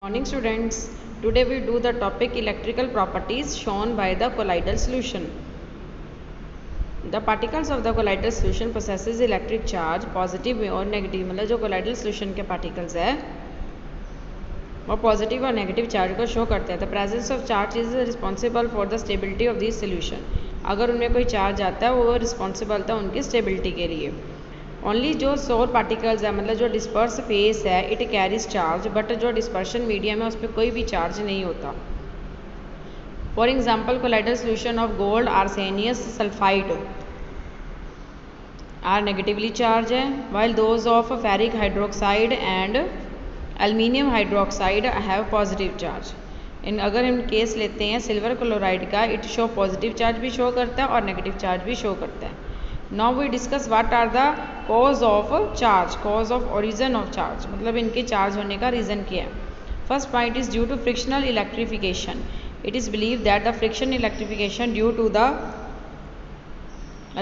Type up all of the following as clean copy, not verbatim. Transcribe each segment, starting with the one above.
Morning students, today we do the topic electrical properties shown by the colloidal solution. The particles of the colloidal solution possesses electric charge positive और negative, मतलब जो colloidal solution के particles है वो positive और negative charge को show करते हैं. The presence of charge is responsible for the stability of this solution. अगर उनमें कोई चार्ज आता है वो रिस्पॉन्सिबल था उनकी स्टेबिलिटी के लिए. ओनली जो सोर पार्टिकल्स है, मतलब जो डिस्पर्स फेस है, इट कैरीज चार्ज, बट जो डिस्पर्शन मीडियम है उस पर कोई भी चार्ज नहीं होता. For example colloidal solution of gold arsenious sulphide are negatively charge है, while those of ferric hydroxide and aluminium hydroxide have positive charge. अगर हम केस लेते हैं सिल्वर क्लोराइड का, इट शो पॉजिटिव चार्ज भी शो करता है और नेगेटिव चार्ज भी शो करता है. Now we discuss what are the cause of charge, cause of origin of charge, मतलब इनके चार्ज होने का रीज़न क्या है. First point is due to frictional electrification. It is believe that the friction electrification due to the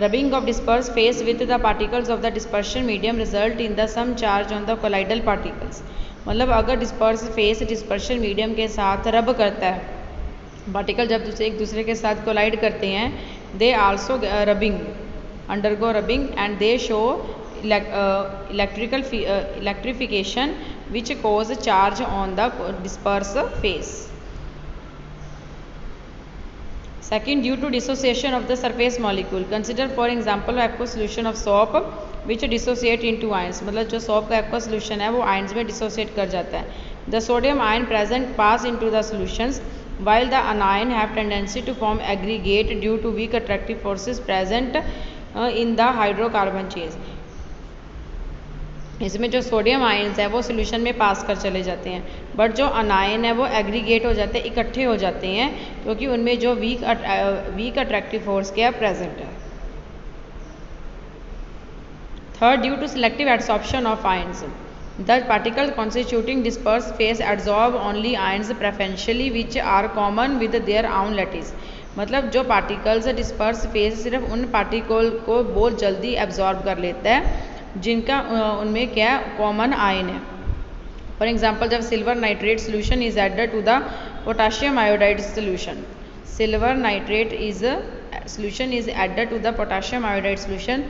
rubbing of dispersed phase with the particles of the dispersion medium result in the some charge on the colloidal particles. मतलब अगर disperse phase dispersion medium के साथ रब करता है, particle जब एक दूसरे के साथ कोलाइड करते हैं, they also rubbing undergo rubbing and they show electrification which cause charge on the dispersed phase. Second, due to dissociation of the surface molecule. Consider for example aqueous solution of soap which dissociate into ions. मतलब जो soap का aqueous solution है वो ions में dissociate कर जाता है. The sodium ion present pass into the solutions while the anion have tendency to form aggregate due to weak attractive forces present in the hydrocarbon chains. इसमें जो sodium ions है वो सोल्यूशन में पास कर चले जाते हैं, बट जो अनायन है वो एग्रीगेट हो जाते हैं, इकट्ठे हो जाते हैं, क्योंकि उनमें जो वीक अट्रैक्टिव फोर्स क्या प्रेजेंट है. Third, due to selective absorption of ions. The particle constituting disperse phase absorb only ions preferentially which are common with their own lattice. मतलब जो पार्टिकल्स डिस्पर्स फेस सिर्फ उन पार्टिकल को बहुत जल्दी absorb कर लेता है जिनका उनमें क्या कॉमन आयन है. फॉर एग्जांपल जब silver nitrate solution is added to the potassium iodide solution, silver nitrate is solution is added to the potassium iodide solution,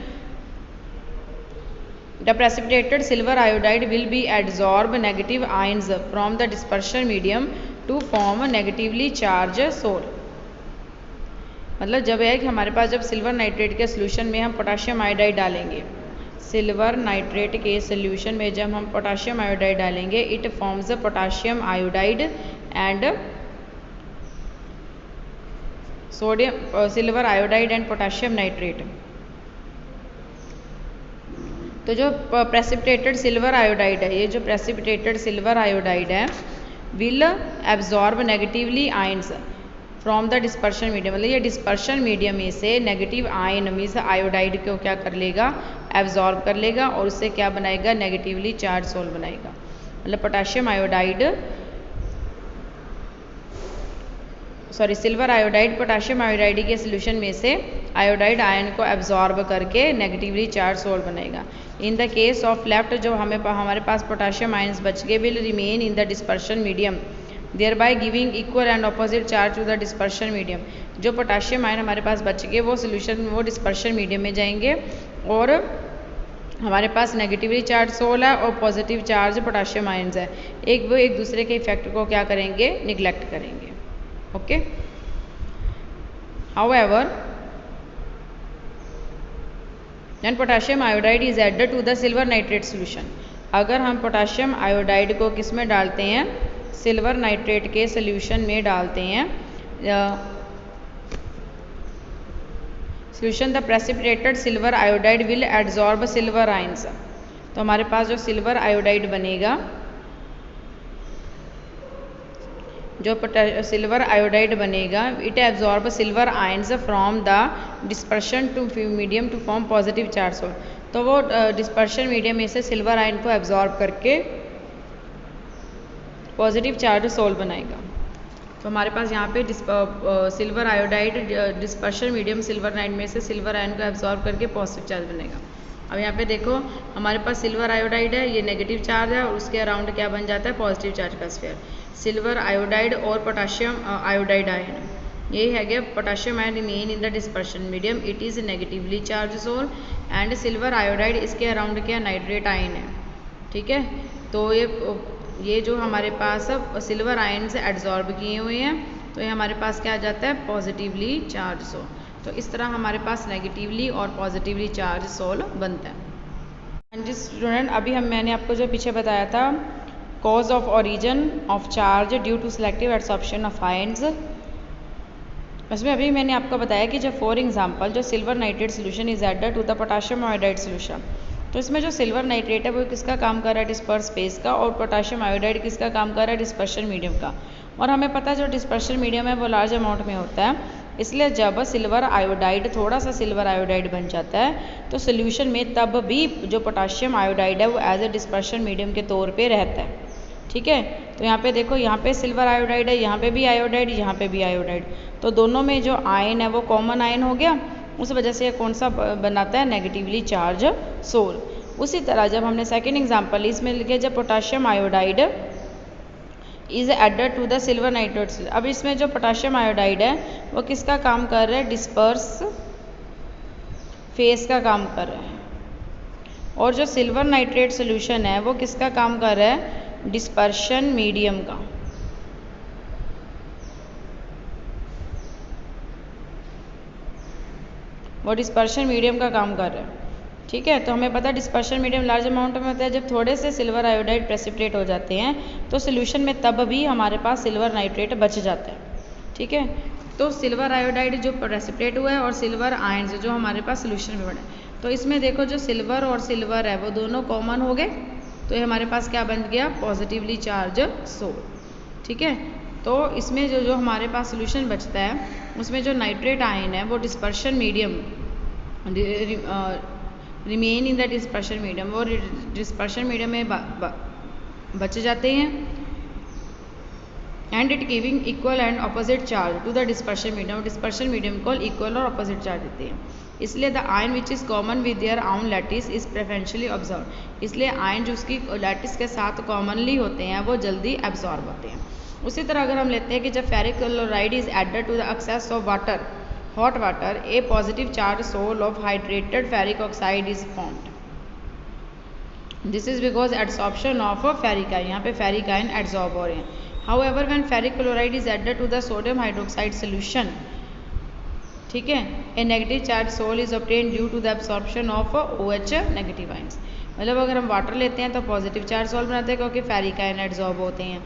the precipitated silver iodide will be adsorb negative ions from the dispersion medium to form a negatively charged soul. मतलब जब है कि हमारे पास जब silver nitrate के solution में हम potassium iodide डालेंगे, सिल्वर नाइट्रेट के सोल्यूशन में जब हम पोटाशियम आयोडाइड डालेंगे, it forms potassium iodide and sodium silver iodide and potassium nitrate. तो जो प्रेसिपिटेटेड सिल्वर आयोडाइड है, ये जो प्रेसिपिटेटेड सिल्वर आयोडाइड है will absorb negatively ions from the dispersion medium. मतलब ये डिस्पर्शन मीडियम में से नेगेटिव आयन मीन्स आयोडाइड को क्या कर लेगा, एब्जॉर्ब कर लेगा और उससे क्या बनाएगा, नेगेटिवली चार्ज सोल बनाएगा. मतलब potassium iodide silver iodide potassium iodide के सोल्यूशन में से आयोडाइड आयन को एब्जॉर्ब करके नेगेटिवली चार्ज सोल बनेगा. In the case of left जो हमारे पास पोटाशियम आयन्स बच गए will remain in the dispersion medium, thereby giving equal and opposite charge to the dispersion medium. जो पोटाशियम आयन हमारे पास बच गए वो सोल्यूशन वो डिस्पर्शन मीडियम में जाएंगे और हमारे पास नेगेटिवली चार्ज सोल है और पॉजिटिव चार्ज पोटाशियम आयन्स है. वो एक दूसरे के इफेक्ट को क्या करेंगे, निगलेक्ट करेंगे. Okay. However then potassium iodide is added to the silver nitrate solution. अगर हम पोटाशियम आयोडाइड को किस में डालते हैं, सिल्वर नाइट्रेट के सोल्यूशन में डालते हैं, solution the precipitated silver iodide will absorb silver ions. तो हमारे पास जो सिल्वर आयोडाइड बनेगा, जो सिल्वर आयोडाइड बनेगा, it absorb silver ions from the dispersion to medium to form positive charge sol. तो वो डिस्पर्शन मीडियम में से सिल्वर आयन को एब्जॉर्ब करके पॉजिटिव चार्ज सोल बनाएगा. तो हमारे पास यहाँ पे silver iodide dispersion medium silver ion में से सिल्वर आयन को एब्जॉर्ब करके पॉजिटिव चार्ज बनेगा. अब यहाँ पे देखो हमारे पास सिल्वर आयोडाइड है, ये नेगेटिव चार्ज है और उसके अराउंड क्या बन जाता है, पॉजिटिव चार्ज का स्फीयर. सिल्वर आयोडाइड और पोटाशियम आयोडाइड आयन। ये है गया potassium ion remain in the dispersion medium, it is negatively charge sol. And silver iodide इसके अराउंड क्या नाइट्रेट आयन है, ठीक है। तो ये जो हमारे पास सिल्वर आयन से एड्जॉर्ब किए हुए हैं, तो ये हमारे पास क्या आ जाता है पॉजिटिवली चार्ज सोल। तो इस तरह हमारे पास नेगेटिवली और पॉजिटिवली चार्ज सोल बनता है। हाँ जी स्टूडेंट, अभी मैंने आपको जो पीछे बताया था cause of origin of charge due to selective absorption of ions, उसमें अभी मैंने आपको बताया कि जब फॉर एग्जांपल जो silver nitrate solution is added to the potassium iodide solution, तो इसमें जो सिल्वर नाइट्रेट है वो किसका काम कर रहा है डिस्पर्स स्पेस का, और पोटाशियम आयोडाइड किसका काम कर रहा है डिस्पर्शन मीडियम का। और हमें पता है जो डिस्पर्शन मीडियम है वो लार्ज अमाउंट में होता है, इसलिए जब सिल्वर आयोडाइड थोड़ा सा सिल्वर आयोडाइड बन जाता है तो सोल्यूशन में तब भी जो पोटाशियम आयोडाइड है वो एज ए डिस्पर्शन मीडियम के तौर पे रहता है, ठीक है। तो यहाँ पे देखो, यहाँ पे सिल्वर आयोडाइड है, यहाँ पे भी आयोडाइड, यहाँ पे भी आयोडाइड, तो दोनों में जो आयन है वो कॉमन आयन हो गया, उस वजह से ये कौन सा बनाता है नेगेटिवली चार्ज सोल। उसी तरह जब हमने सेकेंड एग्जाम्पल इसमें लिखे जब potassium iodide is added to the silver nitrate, अब इसमें जो पोटाशियम आयोडाइड है वो किसका काम कर रहा है डिस्पर्स फेस का काम कर रहा है, और जो सिल्वर नाइट्रेट सोल्यूशन है वो किसका काम कर रहा है डिस्पर्शन मीडियम का। वो डिस्पर्शन मीडियम का काम कर रहा है, ठीक है। तो हमें पता है डिस्पर्शन मीडियम लार्ज अमाउंट में होता है, जब थोड़े से सिल्वर आयोडाइड प्रेसिपिटेट हो जाते हैं तो सोल्यूशन में तब भी हमारे पास सिल्वर नाइट्रेट बच जाता है, ठीक है। तो सिल्वर आयोडाइड जो प्रेसिपिटेट हुआ है और सिल्वर आयन्स जो हमारे पास सोल्यूशन में बने, तो इसमें देखो जो सिल्वर और सिल्वर है वो दोनों कॉमन हो गए, तो ये हमारे पास क्या बन गया पॉजिटिवली चार्ज सोल, ठीक है। तो इसमें जो हमारे पास सोल्यूशन बचता है उसमें जो नाइट्रेट आयन है वो dispersion medium remain in the dispersion medium, वो डिस्पर्शन मीडियम में बच जाते हैं, and it giving equal and opposite charge to the dispersion medium, dispersion medium को इक्वल और अपोजिट चार्ज देते हैं। इसलिए the ion which is common with their own lattice is preferentially observe, इसलिए आयन जो उसकी लैटिस के साथ कॉमनली होते हैं वो जल्दी एब्जॉर्ब होते हैं। उसी तरह अगर हम लेते हैं कि जब ferric chloride is added to the excess of water hot water, a positive charge sol of hydrated ferric oxide is formed, this is because adsorption of ferric ion, यहाँ पे फेरिक आयन एड्सॉर्ब हो रहे हैं। However when ferric chloride is added to the sodium hydroxide solution, ठीक है, a negative charge sol is obtained due to the absorption of OH negative ions, मतलब अगर हम वाटर लेते हैं तो पॉजिटिव चार्ज सोल बनाते हैं क्योंकि फेरिक आयन एड्सॉर्ब होते हैं,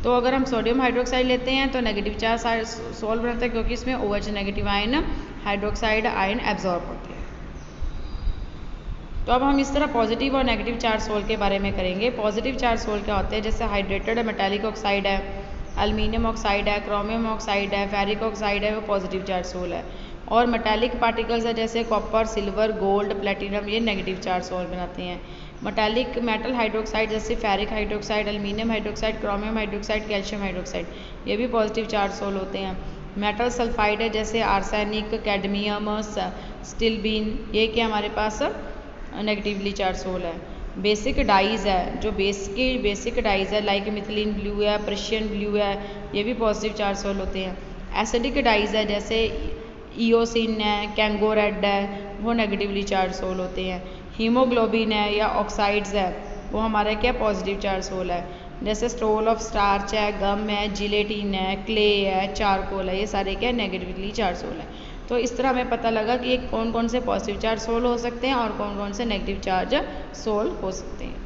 तो अगर हम सोडियम हाइड्रोक्साइड लेते हैं तो नेगेटिव चार्ज सोल बनाते हैं क्योंकि इसमें OH negative ion hydroxide ion absorb होते हैं। तो अब हम इस तरह पॉजिटिव और नेगेटिव चार्ज सोल के बारे में करेंगे। पॉजिटिव चार्ज सोल क्या होते हैं, जैसे हाइड्रेटेड मेटालिक ऑक्साइड है, एल्युमिनियम ऑक्साइड है, क्रोमियम ऑक्साइड है, फेरिक ऑक्साइड है, वो पॉजिटिव चार्ज सोल है। और मेटालिक पार्टिकल्स है जैसे कॉपर, सिल्वर, गोल्ड, प्लेटिनम, ये नेगेटिव चार्ज सोल बनाते हैं। मेटालिक मेटल हाइड्रोक्साइड जैसे ferric hydroxide, aluminium hydroxide, chromium hydroxide, calcium hydroxide, ये भी पॉजिटिव चार्ज सोल होते हैं। मेटल सल्फाइड है जैसे आर्सेनिक, कैडमियम, स्टिलबीन, ये क्या हमारे पास नेगेटिवली चार्ज सोल है। बेसिक डाइज है, जो बेसिक डाइज है लाइक मिथिलीन ब्लू है, पर्शियन ब्लू है, ये भी पॉजिटिव चार्ज सोल होते हैं। एसिडिक डाइज है जैसे ईओसिन है, कैंगो रेड है, वो नेगेटिवली चार्ज सोल होते हैं। हीमोग्लोबिन है या ऑक्साइड्स है, वो हमारा क्या पॉजिटिव चार्ज सोल है, जैसे स्टोल ऑफ स्टार्च है, गम है, जिलेटिन है, क्ले है, चारकोल है, ये सारे क्या नेगेटिवली चार्ज सोल है। तो इस तरह हमें पता लगा कि कौन कौन से पॉजिटिव चार्ज सोल हो सकते हैं और कौन कौन से नेगेटिव चार्ज सोल हो सकते हैं।